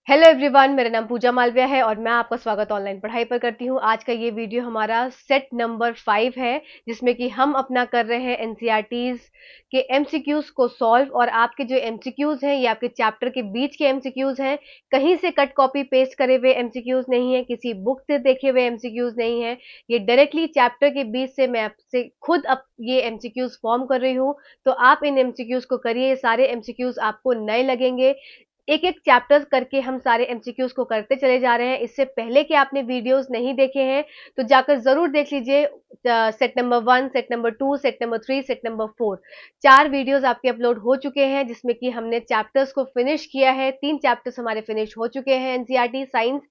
Hello everyone, मेरा नाम पूजा मालविया है और मैं आपका स्वागत ऑनलाइन पढ़ाई पर करती हूँ। आज का ये वीडियो हमारा सेट नंबर 5 है, जिसमें कि हम अपना कर रहे हैं एनसीईआरटीज के एमसीक्यूज को सॉल्व। और आपके जो एमसीक्यूज हैं ये आपके चैप्टर के बीच के एमसीक्यूज हैं, कहीं से कट कॉपी पेस्ट करे हुए एमसीक्यूज नहीं है, किसी बुक से देखे हुए एमसीक्यूज नहीं है। ये डायरेक्टली चैप्टर के बीच से मैं आपसे खुद अब ये एमसीक्यूज फॉर्म कर रही हूँ। तो आप इन एमसीक्यूज को करिए, सारे एमसीक्यूज आपको नए लगेंगे। एक एक चैप्टर्स करके हम सारे एमसीक्यूज को करते चले जा रहे हैं। इससे पहले कि आपने वीडियोस नहीं देखे हैं तो जाकर जरूर देख लीजिए। Set number 1, set number 2, set number 3, set number 4, 4 videos आपके अपलोड हो चुके हैं, जिसमें कि हमने चैप्टर्स को फिनिश किया है। 3 चैप्टर्स हमारे फिनिश हो चुके हैं एनसीईआरटी साइंस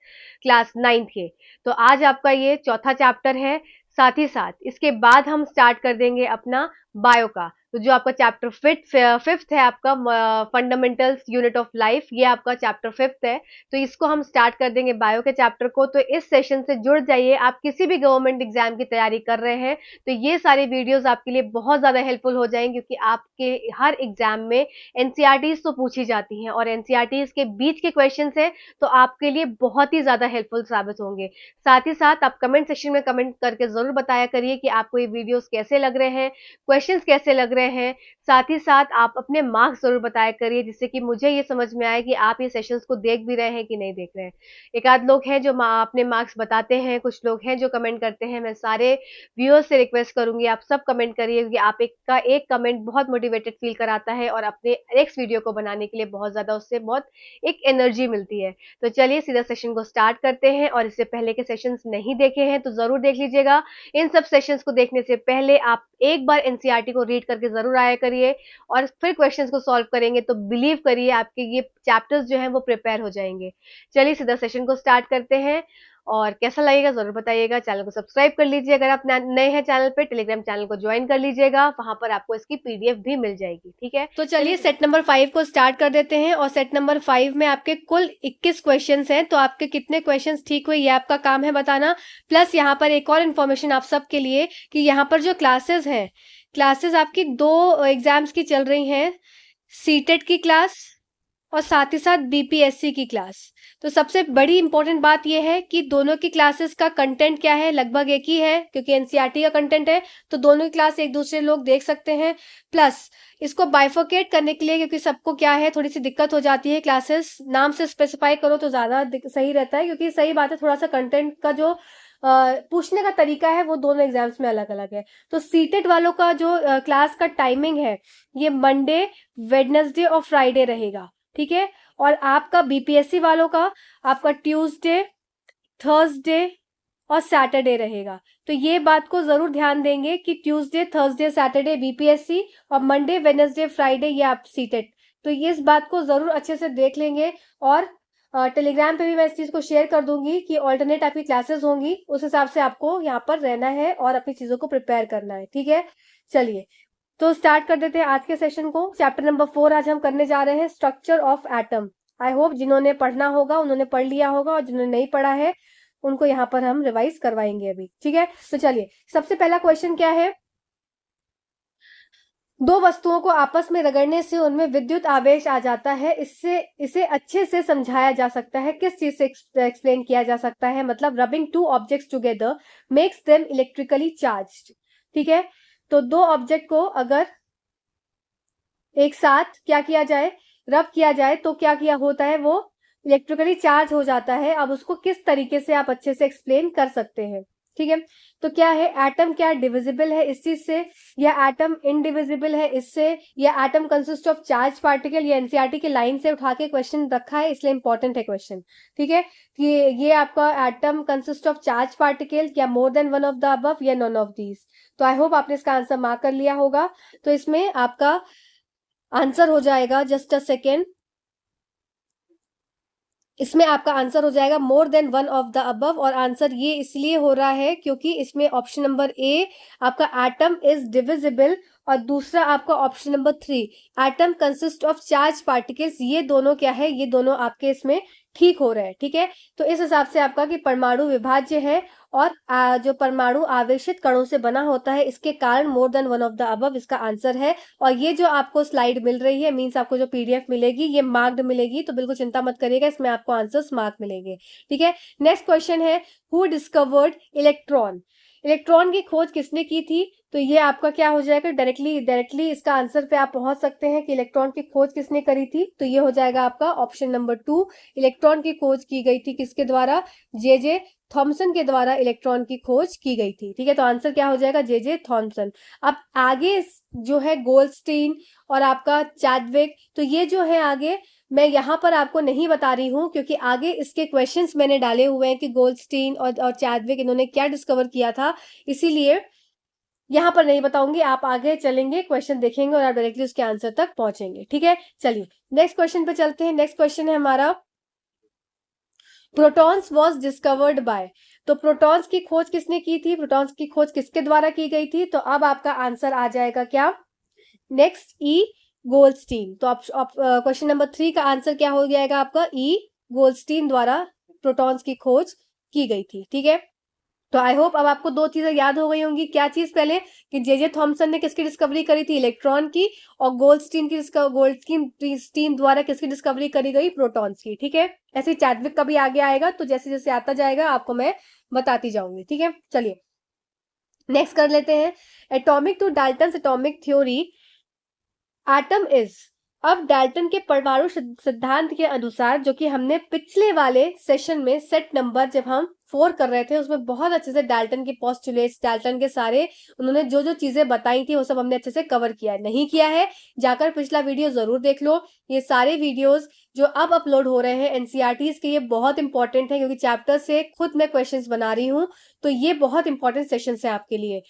क्लास 9th के। तो आज आपका ये चौथा चैप्टर है। साथ ही साथ इसके बाद हम स्टार्ट कर देंगे अपना बायो का। तो जो आपका चैप्टर फिफ्थ है, आपका फंडामेंटल्स यूनिट ऑफ लाइफ, ये आपका चैप्टर 5th है। तो इसको हम स्टार्ट कर देंगे बायो के चैप्टर को। तो इस सेशन से जुड़ जाइए। आप किसी भी गवर्नमेंट एग्जाम की तैयारी कर रहे हैं तो ये सारे वीडियोस आपके लिए बहुत ज्यादा हेल्पफुल हो जाएंगे, क्योंकि आपके हर एग्जाम में एनसीईआरटीज तो पूछी जाती हैं और एनसीईआरटीज के बीच के क्वेश्चन है, तो आपके लिए बहुत ही ज्यादा हेल्पफुल साबित होंगे। साथ ही साथ आप कमेंट सेक्शन में कमेंट करके जरूर बताया करिए कि आपको ये वीडियोस कैसे लग रहे हैं, क्वेश्चंस कैसे लग रहे हैं। साथ ही साथ आप अपने मार्क्स जरूर बताया करिए, जिससे कि मुझे ये समझ में आए कि आप ये सेशंस को देख भी रहे हैं कि नहीं देख रहे हैं। एक आध लोग हैं जो अपने मार्क्स बताते हैं, कुछ लोग हैं जो कमेंट करते हैं। मैं सारे व्यूअर्स से रिक्वेस्ट करूंगी आप सब कमेंट करिए, क्योंकि आप एक कमेंट बहुत मोटिवेटेड फील कराता है और अपने नेक्स्ट वीडियो को बनाने के लिए बहुत ज्यादा उससे बहुत एक एनर्जी मिलती है। तो चलिए सीधा सेशन को स्टार्ट करते हैं। और इससे पहले के सेशंस नहीं देखे हैं तो जरूर देख लीजिएगा। इन सब सेशंस को देखने से पहले आप एक बार एनसीईआरटी को रीड करके जरूर आया करिए और फिर क्वेश्चंस को सॉल्व करेंगे तो बिलीव करिए आपके ये चैप्टर्स जो हैं वो प्रिपेयर हो जाएंगे। चलिए सीधा सेशन को स्टार्ट करते हैं। और कैसा लगेगा जरूर बताइएगा। चैनल को सब्सक्राइब कर लीजिए अगर आप नए हैं चैनल पे। टेलीग्राम चैनल को ज्वाइन कर लीजिएगा, वहां पर आपको इसकी पीडीएफ भी मिल जाएगी। ठीक है, तो चलिए सेट नंबर 5 को स्टार्ट कर देते हैं। और सेट नंबर 5 में आपके कुल 21 क्वेश्चन हैं। तो आपके कितने क्वेश्चन ठीक हुए ये आपका काम है बताना। प्लस यहाँ पर एक और इन्फॉर्मेशन आप सबके लिए कि यहाँ पर जो क्लासेस हैं, क्लासेस आपकी 2 एग्जाम्स की चल रही हैं, सीटेट की क्लास और साथ ही साथ बीपीएससी की क्लास। तो सबसे बड़ी इंपॉर्टेंट बात यह है कि दोनों की क्लासेस का कंटेंट क्या है, लगभग एक ही है, क्योंकि एनसीईआरटी का कंटेंट है। तो दोनों की क्लास एक दूसरे लोग देख सकते हैं। प्लस इसको बाइफोकेट करने के लिए, क्योंकि सबको क्या है थोड़ी सी दिक्कत हो जाती है, क्लासेस नाम से स्पेसिफाई करो तो ज्यादा सही रहता है। क्योंकि सही बात है, थोड़ा सा कंटेंट का जो पूछने का तरीका है वो दोनों एग्जाम्स में अलग अलग है। तो सीटेट वालों का जो क्लास का टाइमिंग है ये मंडे, वेडनेसडे और फ्राइडे रहेगा। ठीक है। और आपका बीपीएससी वालों का आपका ट्यूसडे, थर्सडे और सैटरडे रहेगा। तो ये बात को जरूर ध्यान देंगे कि ट्यूसडे, थर्सडे, सैटरडे बीपीएससी और मंडे, वेडनेसडे, फ्राइडे ये आप सीटेट। तो ये इस बात को जरूर अच्छे से देख लेंगे। और टेलीग्राम पे भी मैं इस चीज को शेयर कर दूंगी कि ऑल्टरनेट आपकी क्लासेस होंगी, उस हिसाब से आपको यहाँ पर रहना है और अपनी चीजों को प्रिपेयर करना है। ठीक है, चलिए तो स्टार्ट कर देते हैं आज के सेशन को। चैप्टर नंबर 4 आज हम करने जा रहे हैं, structure of atom. I hope जिन्होंने पढ़ना होगा उन्होंने पढ़ लिया होगा, और जिन्होंने नहीं पढ़ा है उनको यहाँ पर हम रिवाइज करवाएंगे अभी। ठीक है, तो चलिए सबसे पहला क्वेश्चन क्या है। 2 वस्तुओं को आपस में रगड़ने से उनमें विद्युत आवेश आ जाता है। इसे अच्छे से समझाया जा सकता है, किस चीज से एक्सप्लेन किया जा सकता है, मतलब rubbing 2 objects together makes them electrically charged. ठीक है, तो 2 ऑब्जेक्ट को अगर एक साथ क्या किया जाए, रब किया जाए, तो क्या किया होता है, वो इलेक्ट्रिकली चार्ज हो जाता है। अब उसको किस तरीके से आप अच्छे से एक्सप्लेन कर सकते हैं। ठीक है, तो क्या है, एटम क्या डिविजिबल है इस चीज से, या एटम इनडिविजिबल है इससे, या atom consist of charge particle. या एनसीईआरटी के लाइन से उठा के क्वेश्चन रखा है, इसलिए इंपॉर्टेंट है क्वेश्चन। ठीक है, ये आपका atom consist of charge particle, या more than one of the above, या नॉन ऑफ दीज। तो आई होप आपने इसका आंसर मार्क कर लिया होगा। तो इसमें आपका आंसर हो जाएगा, जस्ट अ सेकेंड, इसमें आपका आंसर हो जाएगा more than one of the above. और आंसर ये इसलिए हो रहा है क्योंकि इसमें ऑप्शन नंबर ए आपका एटम इज डिविजिबल और दूसरा आपका option number 3, atom consist of charge particles. ये दोनों क्या है, ये दोनों आपके इसमें ठीक हो रहे हैं, ठीक है। तो इस हिसाब से आपका कि परमाणु विभाज्य है और जो परमाणु आवेशित कणों से बना होता है, इसके कारण मोर than one of the above इसका आंसर है। और ये जो आपको स्लाइड मिल रही है, मीन्स आपको जो पीडीएफ मिलेगी ये मार्क्ड मिलेगी, तो बिल्कुल चिंता मत करिएगा, इसमें आपको आंसर्स मार्क मिलेंगे, ठीक है। नेक्स्ट क्वेश्चन है, हु डिस्कवर्ड इलेक्ट्रॉन। इलेक्ट्रॉन की खोज किसने की थी, तो ये आपका क्या हो जाएगा, डायरेक्टली इसका आंसर पे आप पहुंच सकते हैं कि इलेक्ट्रॉन की खोज किसने करी थी। तो ये हो जाएगा आपका ऑप्शन नंबर 2, इलेक्ट्रॉन की खोज की गई थी किसके द्वारा, जे थॉमसन के द्वारा इलेक्ट्रॉन की खोज की गई थी, ठीक है। तो आंसर क्या हो जाएगा, जे थॉमसन। अब आगे जो है गोल्डस्टीन और आपका चैडविक, तो ये जो है आगे मैं यहाँ पर आपको नहीं बता रही हूँ, क्योंकि आगे इसके क्वेश्चंस मैंने डाले हुए हैं कि गोल्डस्टीन और चैडविक इन्होंने क्या डिस्कवर किया था, इसीलिए यहाँ पर नहीं बताऊंगी। आप आगे चलेंगे, क्वेश्चन देखेंगे और आप डायरेक्टली उसके आंसर तक पहुंचेंगे, ठीक है। चलिए नेक्स्ट क्वेश्चन पे चलते हैं। नेक्स्ट क्वेश्चन है हमारा, प्रोटॉन्स वॉज डिस्कवर्ड बाय। तो प्रोटॉन्स की खोज किसने की थी, प्रोटॉन्स की खोज किसके द्वारा की गई थी, तो अब आपका आंसर आ जाएगा क्या, नेक्स्ट ई गोल्डस्टीन। तो क्वेश्चन नंबर 3 का आंसर क्या हो जाएगा आपका, ई गोल्डस्टीन द्वारा प्रोटॉन्स की खोज की गई थी, ठीक है। तो आई होप अब आपको 2 चीजें याद हो गई होंगी। क्या चीज पहले, कि जे थॉमसन ने किसकी डिस्कवरी करी थी, इलेक्ट्रॉन की, और गोल्डस्टीन द्वारा किसकी डिस्कवरी करी गई, प्रोटॉन्स की, ठीक है। ऐसे चैडविक का भी आगे आएगा, तो जैसे जैसे आता जाएगा आपको मैं बताती जाऊंगी, ठीक है। चलिए नेक्स्ट कर लेते हैं, atomic to Dalton atomic theory, atom is. अब डाल्टन के परमाणु सिद्धांत के अनुसार, जो कि हमने पिछले वाले सेशन में सेट नंबर जब हम 4 कर रहे थे, उसमें बहुत अच्छे से डाल्टन के पोस्टुलेट्स, डाल्टन के सारे उन्होंने जो जो चीजें बताई थी वो सब हमने अच्छे से कवर किया है। नहीं किया है, जाकर पिछला वीडियो जरूर देख लो। ये सारे वीडियोस जो अब अपलोड हो रहे हैं एनसीईआरटीज के, ये बहुत इंपॉर्टेंट है, क्योंकि चैप्टर से खुद मैं क्वेश्चंस बना रही हूँ, तो ये बहुत इंपॉर्टेंट सेशन है आपके लिए।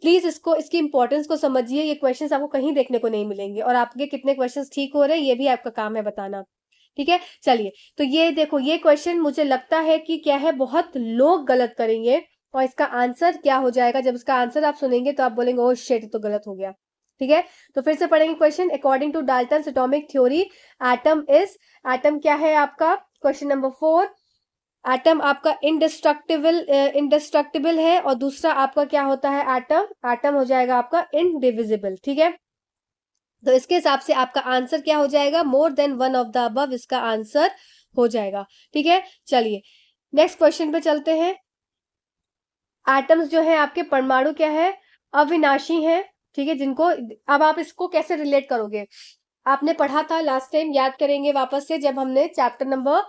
प्लीज इसकी इंपॉर्टेंस को समझिए, ये क्वेश्चंस आपको कहीं देखने को नहीं मिलेंगे, और आपके कितने क्वेश्चंस ठीक हो रहे हैं ये भी आपका काम है बताना, ठीक है। चलिए, तो ये देखो, ये क्वेश्चन मुझे लगता है कि क्या है, बहुत लोग गलत करेंगे, और इसका आंसर क्या हो जाएगा, जब इसका आंसर आप सुनेंगे तो आप बोलेंगे ओह शिट, तो गलत हो गया, ठीक है। तो फिर से पढ़ेंगे question, according to Dalton atomic theory, atom is, atom क्या है आपका, क्वेश्चन नंबर 4, एटम आपका इंडेस्ट्रक्टिबल है, और दूसरा आपका क्या होता है, एटम हो जाएगा आपका इनडिविजिबल, ठीक है। तो इसके हिसाब से आपका आंसर क्या हो जाएगा, more than one of the above इसका आंसर हो जाएगा, ठीक है। चलिए नेक्स्ट क्वेश्चन पे चलते हैं। एटम्स जो है आपके परमाणु क्या है, अविनाशी है, ठीक है, जिनको अब आप इसको कैसे रिलेट करोगे, आपने पढ़ा था लास्ट टाइम, याद करेंगे वापस से, जब हमने चैप्टर नंबर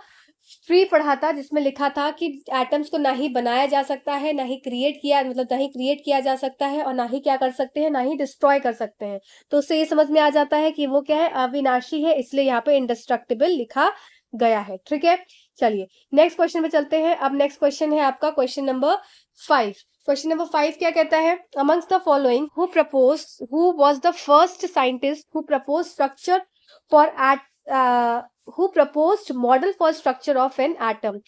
3 पढ़ा था, जिसमें लिखा था कि एटम्स को ना ही बनाया जा सकता है, ना ही क्रिएट किया, मतलब ना ही क्रिएट किया जा सकता है, और ना ही क्या कर सकते हैं, ना ही डिस्ट्रॉय कर सकते हैं। तो उससे ये समझ में आ जाता है कि वो क्या है, अविनाशी है, इसलिए यहाँ पे इंडेस्ट्रक्टिबल लिखा गया है, ठीक है। चलिए नेक्स्ट क्वेश्चन पे चलते हैं। अब नेक्स्ट क्वेश्चन है आपका क्वेश्चन नंबर 5। क्वेश्चन नंबर 5 क्या कहता है, amongst the following who was the first scientist who propose structure for who proposed model for structure of an atom.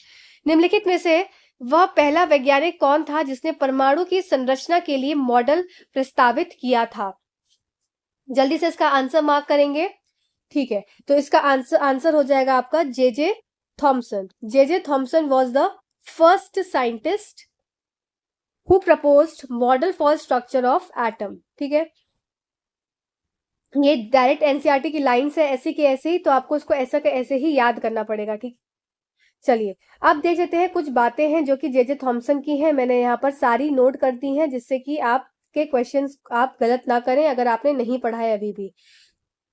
निम्नलिखित में से वह पहला वैज्ञानिक कौन था जिसने परमाणु की संरचना के लिए मॉडल प्रस्तावित किया था। जल्दी से इसका आंसर मार्क करेंगे, ठीक है। तो इसका आंसर हो जाएगा आपका J Thomson. J Thomson was the first scientist who proposed model for structure of atom, ठीक है। ये डायरेक्ट एनसीईआरटी की लाइंस है ऐसी की ऐसे ही, तो आपको इसको ऐसा के ऐसे ही याद करना पड़ेगा, ठीक। चलिए अब देख लेते हैं, कुछ बातें हैं जो कि जे थॉमसन की हैं, मैंने यहाँ पर सारी नोट कर दी हैं, जिससे कि आपके क्वेश्चंस आप गलत ना करें अगर आपने नहीं पढ़ा है अभी भी।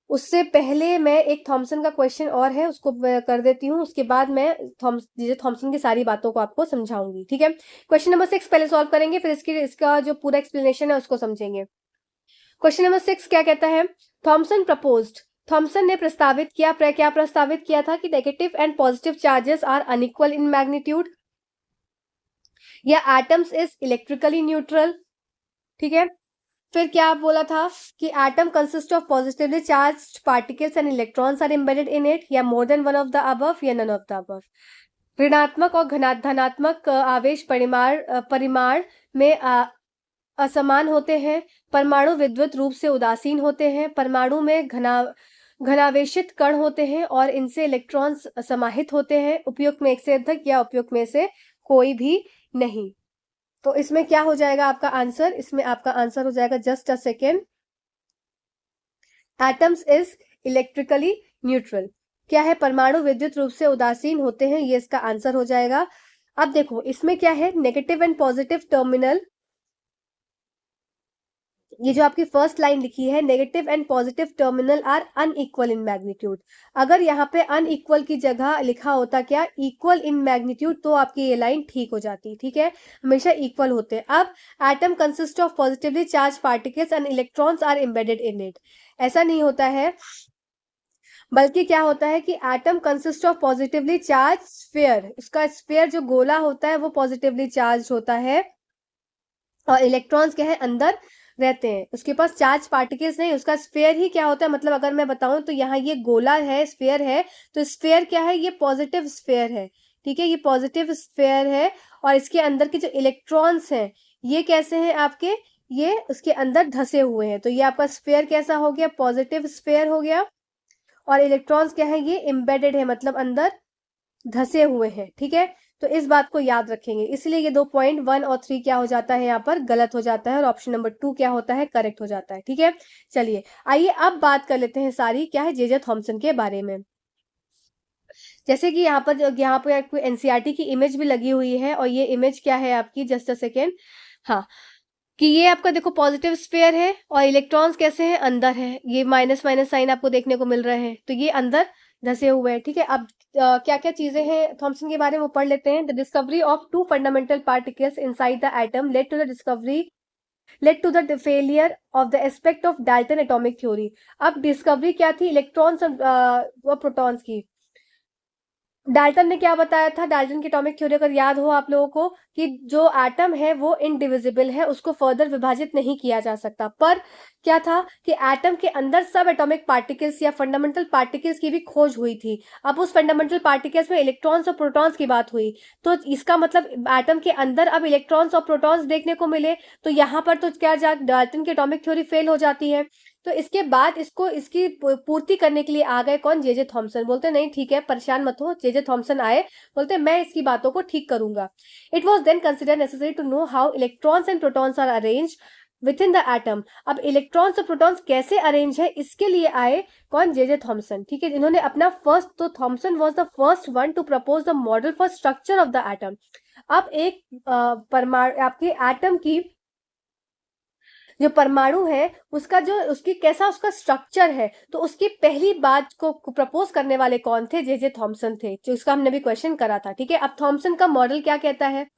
उससे पहले मैं एक थॉमसन का क्वेश्चन और है उसको कर देती हूँ, उसके बाद मैं जे थॉमसन की सारी बातों को आपको समझाऊंगी, ठीक है। क्वेश्चन नंबर 6 पहले सॉल्व करेंगे, फिर इसका जो पूरा एक्सप्लेनेशन है उसको समझेंगे। क्वेश्चन नंबर 6 क्या कहता है, थॉमसन प्रपोज्ड, थॉमसन ने प्रस्तावित किया, क्या प्रस्तावित किया था कि negative and positive charges are unequal in magnitude, या एटम्स इज इलेक्ट्रिकली न्यूट्रल, ठीक है। फिर क्या बोला था कि atom consist of positively charged particles and electrons are embedded in it, या more than one of the above, या नन ऑफ द अबव। ऋणात्मक और धनात्मक आवेश परिमाण में असमान होते हैं, परमाणु विद्युत रूप से उदासीन होते हैं, परमाणु में घनावेशित कण होते हैं और इनसे इलेक्ट्रॉन समाहित होते हैं, उपयुक्त में एक से अधिक या उपयुक्त में से कोई भी नहीं। तो इसमें क्या हो जाएगा आपका आंसर? इसमें आपका आंसर हो जाएगा, just a second, atoms is electrically neutral. क्या है? परमाणु विद्युत रूप से उदासीन होते हैं, ये इसका आंसर हो जाएगा। अब देखो इसमें क्या है, नेगेटिव एंड पॉजिटिव टर्मिनल, ये जो आपकी फर्स्ट लाइन लिखी है, negative and positive terminal are unequal in magnitude. अगर यहाँ पे अनइक्वल की जगह लिखा होता क्या, इक्वल इन मैग्नीट्यूड, तो आपकी ये लाइन ठीक हो जाती। ठीक है, हमेशा इक्वल होते हैं। अब atom consist of positively charge particles and electrons are embedded in it, ऐसा नहीं होता है, बल्कि क्या होता है कि atom consist of positively charge sphere, उसका स्फीयर जो गोला होता है वो पॉजिटिवली चार्ज होता है, और इलेक्ट्रॉन्स क्या है, अंदर रहते हैं, उसके पास चार्ज पार्टिकल्स नहीं, उसका स्फीयर ही क्या होता है, मतलब अगर मैं बताऊं तो यहाँ ये गोला है, स्फीयर है, तो स्फीयर क्या है, ये पॉजिटिव स्फीयर है। ठीक है, ये पॉजिटिव स्फीयर है, और इसके अंदर के जो इलेक्ट्रॉन्स हैं ये कैसे हैं आपके, ये उसके अंदर धसे हुए हैं। तो ये आपका स्फीयर कैसा हो गया, पॉजिटिव स्फीयर हो गया, और इलेक्ट्रॉन्स क्या है, ये एम्बेडेड है, मतलब अंदर धसे हुए हैं। ठीक है, तो इस बात को याद रखेंगे, इसलिए ये 2.1 और 3 क्या हो जाता है, यहाँ पर गलत हो जाता है, और ऑप्शन नंबर 2 क्या होता है, करेक्ट हो जाता है। ठीक है, चलिए आइए अब बात कर लेते हैं सारी क्या है, जे थॉमसन के बारे में। जैसे कि यहाँ पर आपको एनसीईआरटी की इमेज भी लगी हुई है, और ये इमेज क्या है आपकी, जस्ट अ सेकेंड, हाँ, कि ये आपका देखो पॉजिटिव स्फीयर है, और इलेक्ट्रॉन्स कैसे हैं, अंदर है, ये माइनस माइनस साइन आपको देखने को मिल रहे हैं, तो ये अंदर धसे हुए हैं। ठीक है, अब क्या क्या चीजें हैं थॉमसन के बारे में वो पढ़ लेते हैं। The discovery of 2 fundamental particles inside the atom led to the failure of the aspect of Dalton atomic theory. अब डिस्कवरी क्या थी, इलेक्ट्रॉन्स और प्रोटॉन्स की। डाल्टन ने क्या बताया था, डाल्टन की एटॉमिक थ्योरी अगर याद हो आप लोगों को, कि जो एटम है वो इनडिविजिबल है, उसको फर्दर विभाजित नहीं किया जा सकता। पर क्या था कि एटम के अंदर सब एटॉमिक पार्टिकल्स या फंडामेंटल पार्टिकल्स की भी खोज हुई थी। अब उस फंडामेंटल पार्टिकल्स में इलेक्ट्रॉन्स और प्रोटॉन्स की बात हुई, तो इसका मतलब एटम के अंदर अब इलेक्ट्रॉन्स और प्रोटॉन्स देखने को मिले, तो यहाँ पर तो क्या डाल्टन की एटॉमिक थ्योरी फेल हो जाती है। तो इसके बाद इसकी पूर्ति करने के लिए आ गए कौन, जे थॉमसन। बोलते नहीं ठीक है, परेशान मत हो, जे थॉमसन आए, बोलते मैं इसकी बातों को ठीक करूंगा। It was then consider necessary to know how electrons and protons are arrange within the atom. अब इलेक्ट्रॉन्स और प्रोटॉन्स कैसे अरेंज है, इसके लिए आए कौन, जे थॉमसन। ठीक है, इन्होंने अपना फर्स्ट, तो Thomson was the first one to propose the model for structure of the atom. अब एक परमाणु आपके एटम की जो परमाणु है उसका जो उसकी कैसा उसका स्ट्रक्चर है, तो उसकी पहली बात को प्रपोज करने वाले कौन थे, जे थॉमसन थे, जो इसका हमने भी क्वेश्चन करा था। ठीक है, अब थॉमसन का मॉडल क्या कहता है,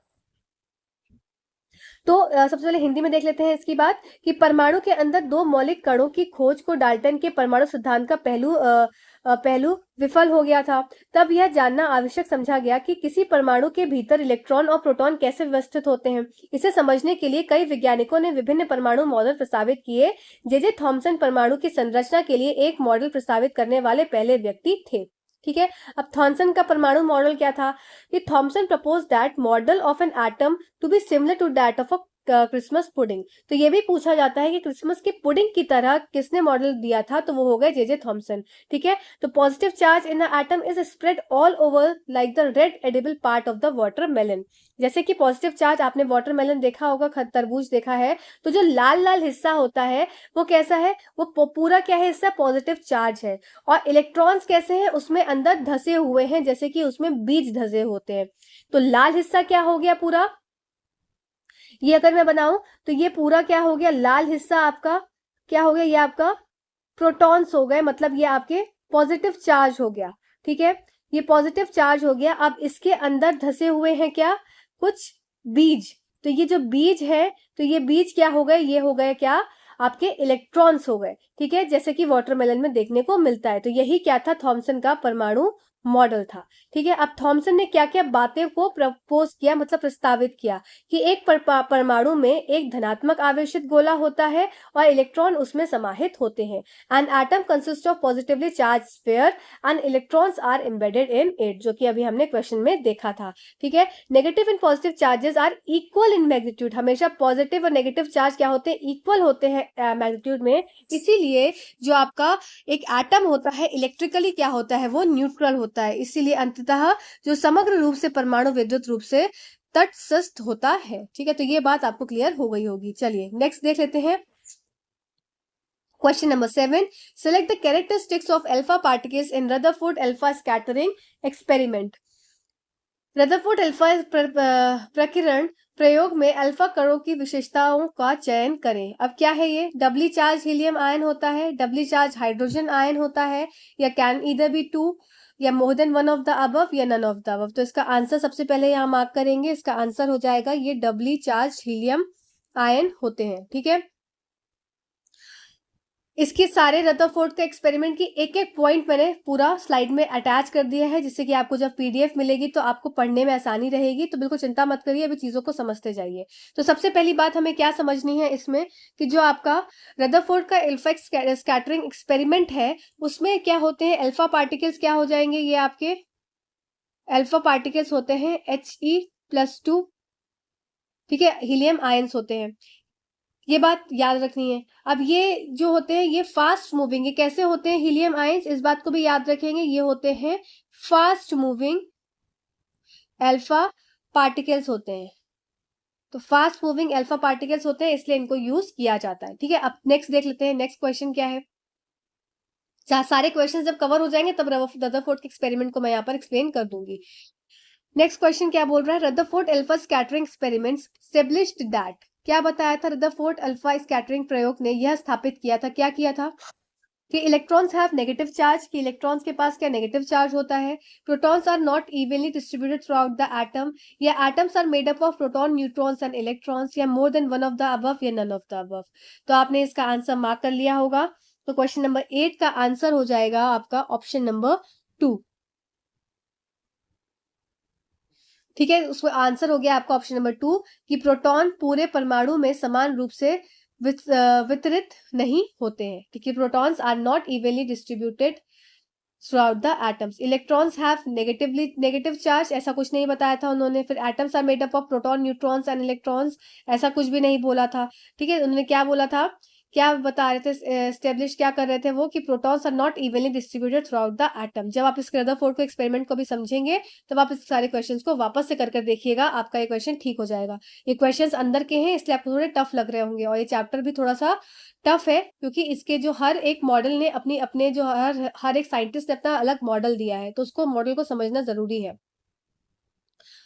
तो सबसे पहले हिंदी में देख लेते हैं इसकी बात, कि परमाणु के अंदर 2 मौलिक कणों की खोज को डाल्टन के परमाणु सिद्धांत का पहलू विफल हो गया था। तब यह जानना आवश्यक समझा गया कि किसी परमाणु के भीतर इलेक्ट्रॉन और प्रोटॉन कैसे व्यवस्थित होते हैं। इसे समझने के लिए कई वैज्ञानिकों ने विभिन्न परमाणु मॉडल प्रस्तावित किए। जे थॉमसन परमाणु की संरचना के लिए एक मॉडल प्रस्तावित करने वाले पहले व्यक्ति थे। ठीक है, अब थॉमसन का परमाणु मॉडल क्या था, कि Thomson propose that model of an atom to be similar to that of a Christmas pudding. तो ये भी पूछा जाता है कि क्रिसमस की पुडिंग की तरह किसने मॉडल दिया था, तो वो हो गए जे थॉमसन। ठीक है, तो positive charge in the atom is spread all over like the red edible part of the watermelon. जैसे कि पॉजिटिव चार्ज आपने वाटरमेलन देखा होगा, तरबूज देखा है, तो जो लाल लाल हिस्सा होता है वो कैसा है, वो पूरा क्या है, हिस्सा पॉजिटिव चार्ज है, और इलेक्ट्रॉन्स कैसे हैं, उसमें अंदर धसे हुए हैं, जैसे कि उसमें बीज धसे होते हैं। तो लाल हिस्सा क्या हो गया पूरा, ये अगर मैं बनाऊं तो ये पूरा क्या हो गया, लाल हिस्सा आपका क्या हो गया, ये आपका प्रोटॉन्स हो गए, मतलब ये आपके पॉजिटिव चार्ज हो गया। ठीक है, ये पॉजिटिव चार्ज हो गया। अब इसके अंदर धसे हुए हैं क्या, कुछ बीज, तो ये जो बीज है, तो ये बीज क्या हो गए, ये हो गए क्या, आपके इलेक्ट्रॉन्स हो गए। ठीक है, जैसे कि वाटरमेलन में देखने को मिलता है। तो यही क्या था, थॉमसन का परमाणु मॉडल था। ठीक है, अब थॉमसन ने क्या क्या बातें को प्रपोज किया, मतलब प्रस्तावित किया कि एक परमाणु में एक धनात्मक आवेशित गोला होता है और इलेक्ट्रॉन उसमें समाहित होते हैं। An atom consist of positively charge sphere and electrons are embedded in it, जो कि अभी हमने क्वेश्चन में देखा था। ठीक है, negative and positive charges are equal in magnitude, हमेशा पॉजिटिव और नेगेटिव चार्ज क्या होते हैं, इक्वल होते हैं मैग्नीट्यूड में। इसीलिए जो आपका एक एटम होता है इलेक्ट्रिकली क्या होता है, वो न्यूट्रल होता है, इसीलिए अंततः जो समग्र रूप से परमाणु विद्युत रूप से तटस्थ होता है। ठीक है, तो ये बात आपको क्लियर हो गई होगी। चलिए नेक्स्ट देख लेते हैं। Question number 7, select the characteristics of alpha particles in Rutherford alpha scattering experiment। Rutherford alpha प्रकीर्णन प्रयोग में अल्फा कणों की विशेषताओं का चयन करें। अब क्या है ये, डबली चार्ज हीलियम आयन होता है, डबली चार्ज हाइड्रोजन आयन होता है, या कैन ईदर बी टू, या more than one of the above, या नन ऑफ द अबव। तो इसका आंसर सबसे पहले यहाँ मार्क करेंगे, इसका आंसर हो जाएगा ये डबली चार्ज हीलियम आयन होते हैं। ठीक है, इसके सारे रदरफोर्ड का एक्सपेरिमेंट की एक एक पॉइंट मैंने पूरा स्लाइड में अटैच कर दिया है, जिससे कि आपको जब पीडीएफ मिलेगी तो आपको पढ़ने में आसानी रहेगी। तो बिल्कुल चिंता मत करिए, अभी चीजों को समझते जाइए। तो सबसे पहली बात हमें क्या समझनी है इसमें, कि जो आपका रदरफोर्ड का अल्फा स्कैटरिंग एक्सपेरिमेंट है उसमें क्या होते हैं, अल्फा पार्टिकल्स क्या हो जाएंगे, ये आपके अल्फा पार्टिकल्स होते हैं He+2। ठीक है, हीलियम आयंस होते हैं, ये बात याद रखनी है। अब ये जो होते हैं ये फास्ट मूविंग, ये कैसे होते हैं हीलियम आयंस, इस बात को भी याद रखेंगे, ये होते हैं फास्ट मूविंग अल्फा पार्टिकल्स होते हैं। तो फास्ट मूविंग अल्फा पार्टिकल्स होते हैं, इसलिए इनको यूज किया जाता है। ठीक है, अब नेक्स्ट देख लेते हैं, नेक्स्ट क्वेश्चन क्या है। जहां सारे क्वेश्चन जब कवर हो जाएंगे तब रदरफोर्ड के एक्सपेरिमेंट को मैं यहाँ पर एक्सप्लेन कर दूंगी। नेक्स्ट क्वेश्चन क्या बोल रहा है, Rutherford alpha scattering experiments established that, क्या बताया था रदरफोर्ड अल्फा स्कैटरिंग प्रयोग ने, यह स्थापित किया था, क्या किया था कि इलेक्ट्रॉन्स हैव नेगेटिव चार्ज, कि इलेक्ट्रॉन्स के पास क्या नेगेटिव चार्ज होता है। Protons are not evenly distributed throughout the atom, या atoms are made up of proton, neutrons and electrons, या more than one of the above, या none of the above. तो आपने इसका आंसर मार्क कर लिया होगा। तो क्वेश्चन नंबर 8 का आंसर हो जाएगा आपका ऑप्शन नंबर 2। ठीक है, उसका आंसर हो गया आपका ऑप्शन नंबर 2 कि प्रोटॉन पूरे परमाणु में समान रूप से वितरित नहीं होते हैं, क्योंकि protons are not evenly distributed through the atoms. Electrons have negative charge, ऐसा कुछ नहीं बताया था उन्होंने। फिर atoms are made up of proton, neutrons and electrons, ऐसा कुछ भी नहीं बोला था। ठीक है, उन्होंने क्या बोला था, क्या बता रहे थे, एस्टेब्लिश क्या कर रहे थे वो, कि protons are not evenly distributed throughout the atom. जब आप इस रदरफोर्ड को एक्सपेरिमेंट को भी समझेंगे तब आप इस सारे क्वेश्चंस को वापस से कर देखिएगा, आपका ये क्वेश्चन ठीक हो जाएगा। ये क्वेश्चंस अंदर के हैं इसलिए आपको थोड़े टफ लग रहे होंगे, और ये चैप्टर भी थोड़ा सा टफ है क्योंकि इसके जो हर एक मॉडल ने अपनी अपने जो हर एक साइंटिस्ट ने अपना अलग मॉडल दिया है, तो उसको मॉडल को समझना जरूरी है।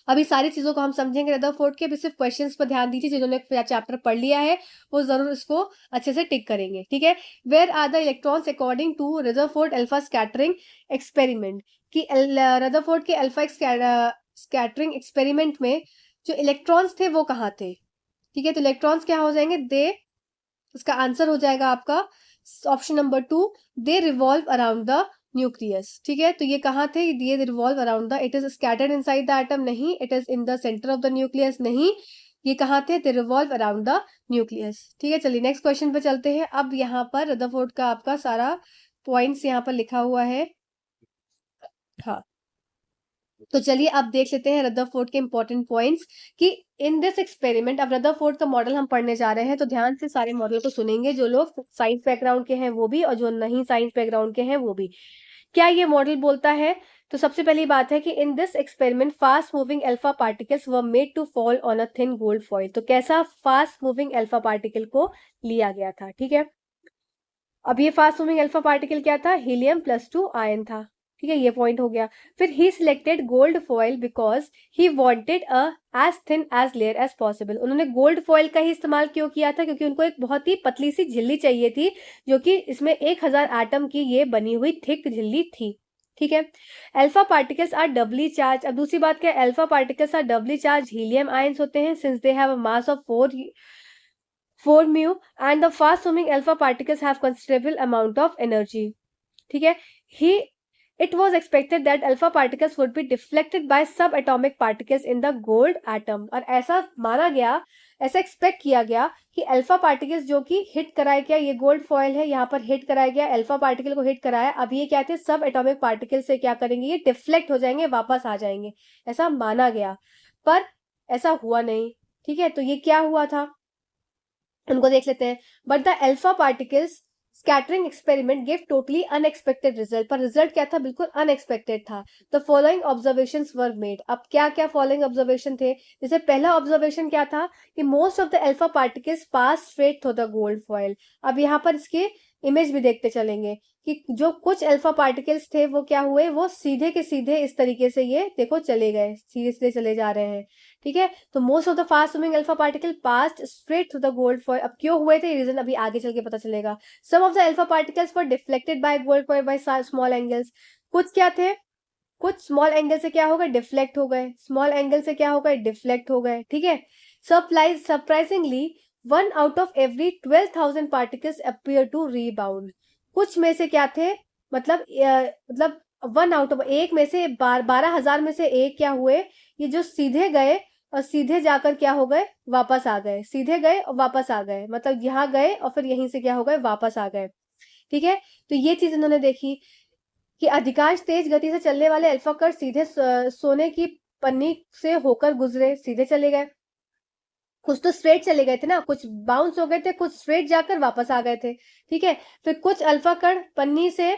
अभी सारी चीजों को हम समझेंगे रदरफोर्ड के, अभी सिर्फ क्वेश्चंस पर ध्यान दीजिए, जिन्होंने चैप्टर पढ़ लिया है वो जरूर इसको अच्छे से टिक करेंगे। ठीक है, where are the electrons according to Rutherford alpha scattering experiment, कि रदरफोर्ड के अल्फा स्कैटरिंग एक्सपेरिमेंट में जो इलेक्ट्रॉन्स थे वो कहाँ थे। ठीक है, तो इलेक्ट्रॉन्स क्या हो जाएंगे, दे, इसका आंसर हो जाएगा आपका option number 2, they revolve around the nucleus. ठीक है, तो ये कहाँ थे, ये revolve around the, it is scattered inside the atom, नहीं, it is in the centre of the nucleus, नहीं, ये कहाँ थे, they revolve around the nucleus. ठीक है, चलिए नेक्स्ट क्वेश्चन पे चलते हैं। अब यहाँ पर रदरफोर्ड का आपका सारा पॉइंट्स यहाँ पर लिखा हुआ है। हाँ, तो चलिए अब देख लेते हैं रदरफोर्ड के इंपॉर्टेंट पॉइंट्स, कि इन दिस एक्सपेरिमेंट, अब रदरफोर्ड का मॉडल हम पढ़ने जा रहे हैं, तो ध्यान से सारे मॉडल को सुनेंगे, जो लोग साइंस बैकग्राउंड के हैं वो भी, और जो नहीं साइंस बैकग्राउंड के हैं वो भी। क्या ये मॉडल बोलता है, तो सबसे पहली बात है कि in this experiment fast moving alpha particles were made to fall on a thin gold foil. तो कैसा फास्ट मूविंग अल्फा पार्टिकल को लिया गया था। ठीक है, अब ये फास्ट मूविंग अल्फा पार्टिकल क्या था, He+2 आयन था। ठीक है, ये पॉइंट हो गया। फिर he selected gold foil because he wanted a as thin as layer as possible. उन्होंने गोल्ड फॉइल का ही इस्तेमाल क्यों किया था, क्योंकि उनको एक बहुत ही पतली सी झिल्ली चाहिए थी, जो कि इसमें 1000 एटम की ये बनी हुई थिक झिल्ली थी। ठीक है, alpha particles are doubly charged. अब दूसरी बात क्या है, alpha particles are doubly charged helium ions होते हैं, since they have a mass of 4 mu and the fast moving alpha particles have considerable amount of energy। ठीक है, ही It was expected that alpha particles would be deflected by subatomic particles in the gold atom. और ऐसा माना गया, ऐसा expect किया गया कि अल्फा पार्टिकल्स जो कि हिट कराया गया, ये गोल्ड फॉयल है, यहाँ पर हिट कराया गया, अल्फा पार्टिकल को हिट कराया, अब ये क्या थे, सब एटॉमिक पार्टिकल से क्या करेंगे, ये डिफ्लेक्ट हो जाएंगे, वापस आ जाएंगे, ऐसा माना गया, पर ऐसा हुआ नहीं। ठीक है, तो ये क्या हुआ था उनको देख लेते हैं। But the alpha particles scattering experiment give totally unexpected result, पर रिजल्ट क्या था, बिल्कुल अनएक्सपेक्टेड था। The following observations were made, अब क्या क्या फॉलोइंग ऑब्जर्वेशन थे, जैसे पहला ऑब्जर्वेशन क्या था कि most of the alpha particles pass straight through the gold foil. अब यहाँ पर इसके इमेज भी देखते चलेंगे कि जो कुछ अल्फा पार्टिकल्स थे वो क्या हुए, वो सीधे के सीधे इस तरीके से ये देखो चले गए, सीधे सीधे चले जा रहे हैं। ठीक है, तो most of the fast moving alpha particle passed straight through the gold foil. अब क्यों हुए थे, रीजन अभी आगे चल के पता चलेगा। Sum of the alpha particles were deflected by gold foil by small angles, कुछ क्या थे, कुछ स्मॉल एंगल से क्या हो गए, डिफ्लेक्ट हो गए, स्मॉल एंगल से क्या हो गए, डिफ्लेक्ट हो गए। ठीक है, surprisingly 1 out of every 12,000 particles appear to rebound, कुछ में से क्या थे, मतलब 1 out of, एक में से 12,000 में से एक क्या हुए, ये जो सीधे गए और सीधे जाकर क्या हो गए, वापस आ गए, सीधे गए और वापस आ गए, मतलब यहाँ गए और फिर यहीं से क्या हो गए, वापस आ गए। ठीक है, तो ये चीज इन्होंने देखी कि अधिकांश तेज गति से चलने वाले अल्फा कण सीधे सोने की पन्नी से होकर गुजरे, सीधे चले गए, कुछ तो स्ट्रेट चले गए थे ना, कुछ बाउंस हो गए थे, कुछ स्ट्रेट जाकर वापस आ गए थे। ठीक है, फिर कुछ अल्फा कण पन्नी से